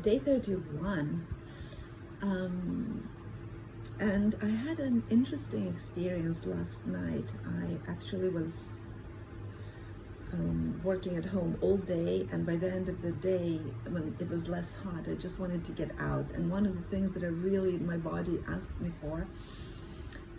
day 31. And I had an interesting experience last night. I actually was working at home all day, and by the end of the day, when it was less hot, I just wanted to get out. And one of the things that my body asked me for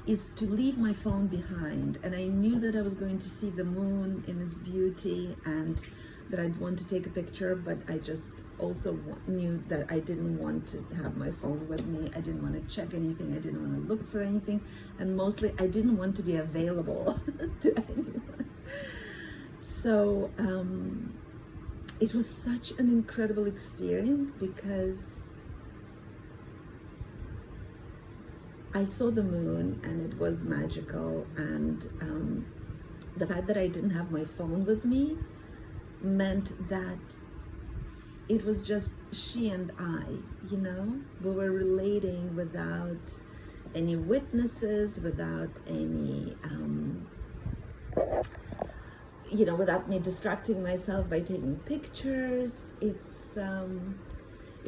is to leave my phone behind. And I knew that I was going to see the moon in its beauty and that I'd want to take a picture, but I just also knew that I didn't want to have my phone with me. I didn't want to check anything. I didn't want to look for anything. And mostly, I didn't want to be available to anyone. So it was such an incredible experience because I saw the moon and it was magical, and the fact that I didn't have my phone with me meant that it was just she and I, we were relating without any witnesses, without any, without me distracting myself by taking pictures. It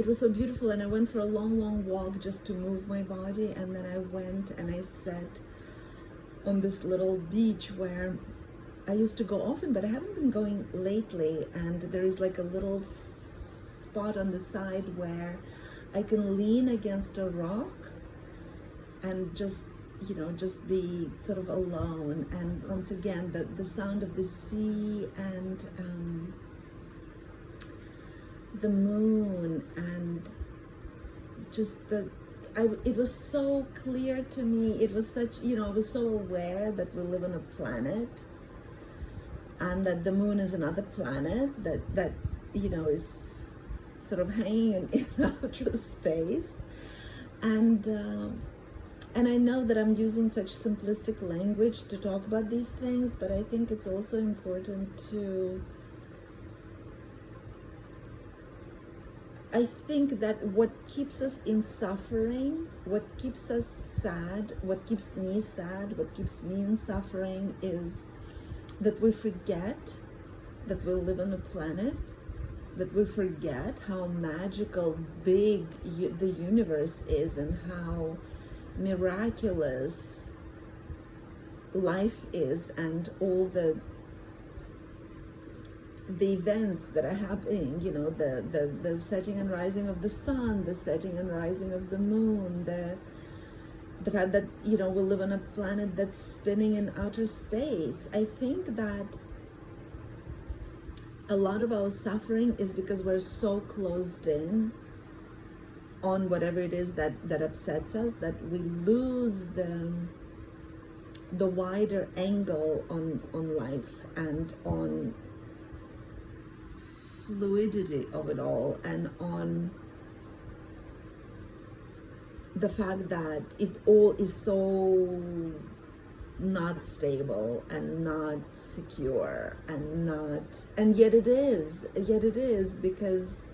was so beautiful, and I went for a long walk just to move my body, and then I went and I sat on this little beach where I used to go often, but I haven't been going lately, and there is like a little spot on the side where I can lean against a rock and just be sort of alone. And once again, the sound of the sea and the moon, and just it was so clear to me. It was such, I was so aware that we live on a planet and that the moon is another planet that is sort of hanging in outer space. And I know that I'm using such simplistic language to talk about these things, but I think it's also important to, I think that what keeps us in suffering, what keeps us sad, what keeps me sad, what keeps me in suffering is that we forget that we live on a planet, that we forget how magical, big the universe is, and how miraculous life is, and all the events that are happening, the setting and rising of the sun, the setting and rising of the moon, the fact that, we live on a planet that's spinning in outer space. I think that a lot of our suffering is because we're so closed in on whatever it is that upsets us, that we lose the wider angle on life and on fluidity of it all, and on the fact that it all is so not stable and not secure and yet it is because,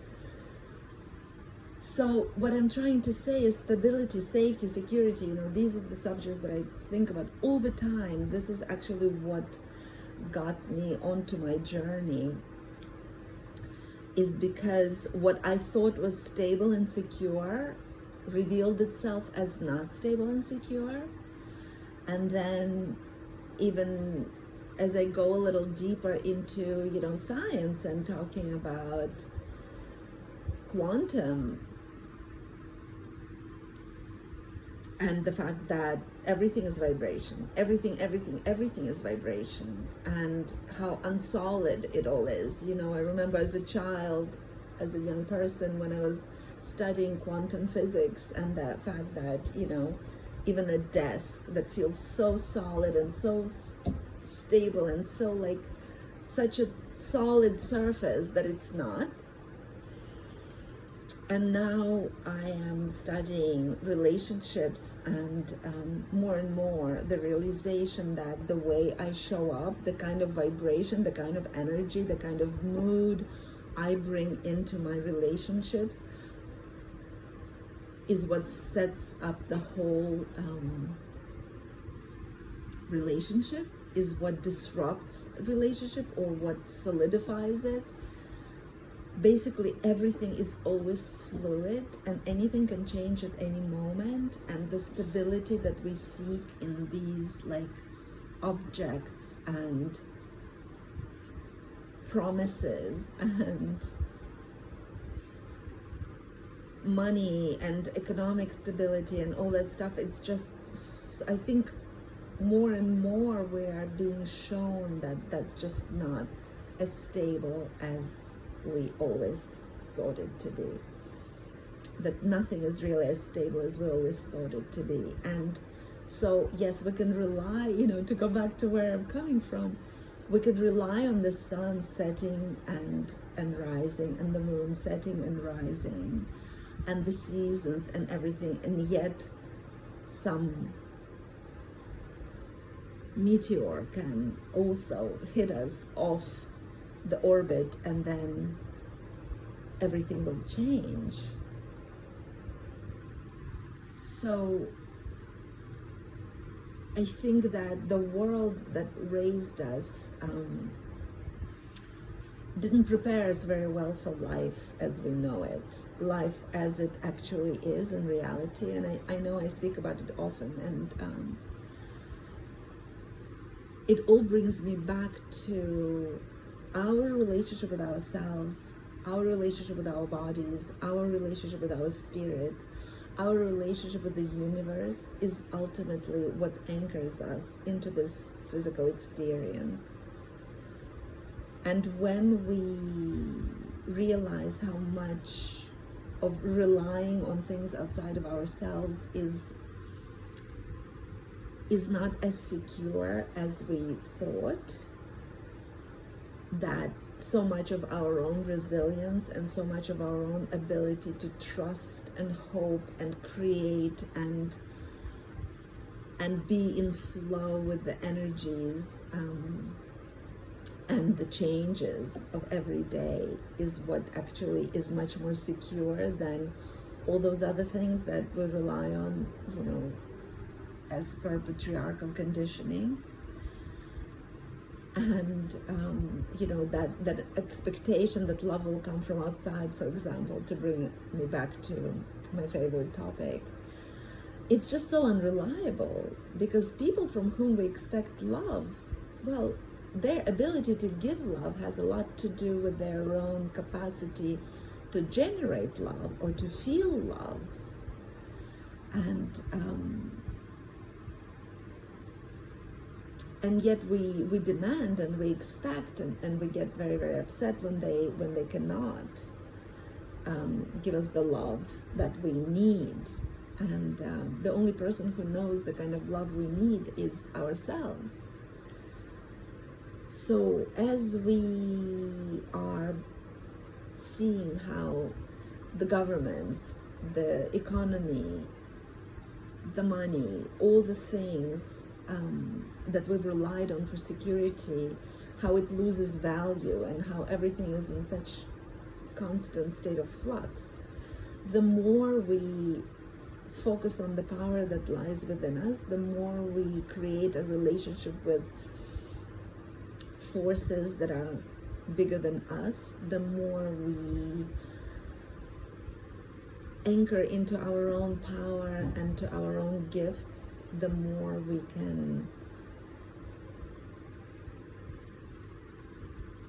so what I'm trying to say is stability, safety, security, these are the subjects that I think about all the time. This is actually what got me onto my journey, is because what I thought was stable and secure revealed itself as not stable and secure. And then even as I go a little deeper into, science and talking about quantum and the fact that everything is vibration, everything is vibration, and how unsolid it all is. I remember as a child, as a young person, when I was studying quantum physics, and the fact that, even a desk that feels so solid and so stable and so like such a solid surface that it's not. And now I am studying relationships, and more and more the realization that the way I show up, the kind of vibration, the kind of energy, the kind of mood I bring into my relationships is what sets up the whole relationship, is what disrupts relationship or what solidifies it. basically everything is always fluid and anything can change at any moment, and the stability that we seek in these like objects and promises and money and economic stability and all that stuff, it's just, I think more and more we are being shown that that's just not as stable as we always thought it to be, that nothing is really as stable as we always thought it to be. And so yes, we can rely, to go back to where I'm coming from, we could rely on the sun setting and rising, and the moon setting and rising, and the seasons and everything, and yet some meteor can also hit us off the orbit, and then everything will change. So I think that the world that raised us didn't prepare us very well for life as we know it, life as it actually is in reality. And I know I speak about it often, and it all brings me back to our relationship with ourselves, our relationship with our bodies, our relationship with our spirit, our relationship with the universe is ultimately what anchors us into this physical experience. And when we realize how much of relying on things outside of ourselves is not as secure as we thought, that so much of our own resilience and so much of our own ability to trust and hope and create and be in flow with the energies and the changes of every day is what actually is much more secure than all those other things that we rely on, as per patriarchal conditioning. And that expectation that love will come from outside, for example, to bring me back to my favorite topic, it's just so unreliable, because people from whom we expect love, well, their ability to give love has a lot to do with their own capacity to generate love or to feel love. And yet we demand and we expect and we get very, very upset when they cannot give us the love that we need. And the only person who knows the kind of love we need is ourselves. So as we are seeing how the governments, the economy, the money, all the things that we've relied on for security, how it loses value and how everything is in such constant state of flux, the more we focus on the power that lies within us, the more we create a relationship with forces that are bigger than us, the more we anchor into our own power and to our own gifts, the more we can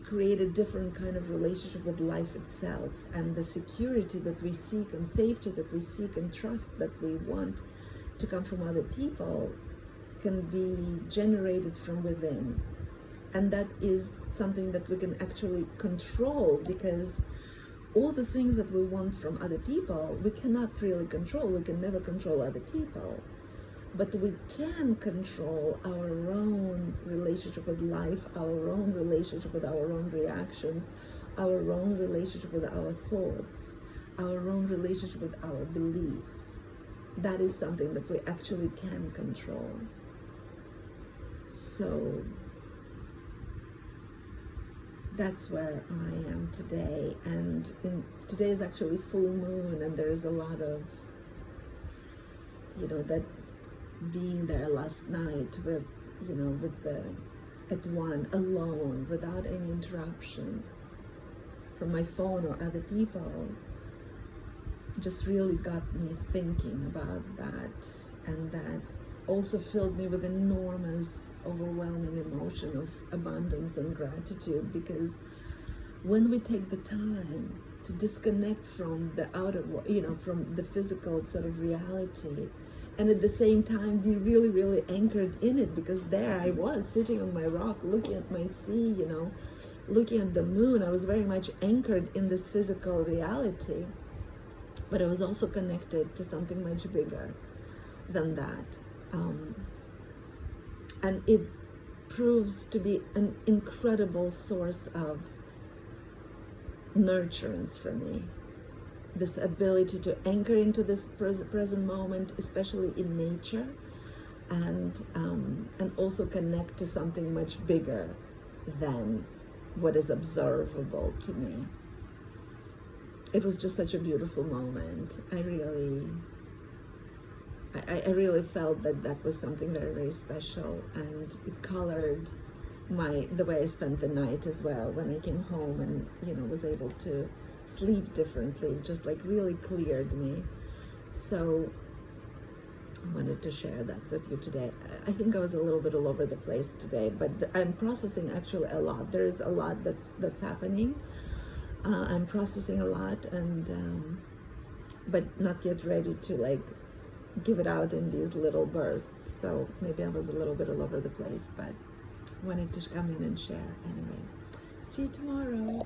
create a different kind of relationship with life itself, and the security that we seek and safety that we seek and trust that we want to come from other people can be generated from within. And that is something that we can actually control, because all the things that we want from other people, we cannot really control. We can never control other people. But we can control our own relationship with life, our own relationship with our own reactions, our own relationship with our thoughts, our own relationship with our beliefs. That is something that we actually can control. So that's where I am today. And today is actually full moon, and there is a lot of, that being there last night with at one, alone, without any interruption, from my phone or other people just really got me thinking about that, and that also filled me with enormous, overwhelming emotion of abundance and gratitude, because when we take the time to disconnect from the outer, from the physical sort of reality, and at the same time be really, really anchored in it, because there I was sitting on my rock, looking at my sea, looking at the moon. I was very much anchored in this physical reality, but I was also connected to something much bigger than that. And it proves to be an incredible source of nurturance for me. This ability to anchor into this present moment, especially in nature, and also connect to something much bigger than what is observable to me. It was just such a beautiful moment. I really felt that was something very, very special, and it colored the way I spent the night as well. When I came home and was able to sleep differently, just like really cleared me. So I wanted to share that with you today. I think I was a little bit all over the place today, but I'm processing actually a lot. There is a lot that's happening. I'm processing a lot, and but not yet ready to give it out in these little bursts. So maybe I was a little bit all over the place, but wanted to come in and share anyway. See you tomorrow.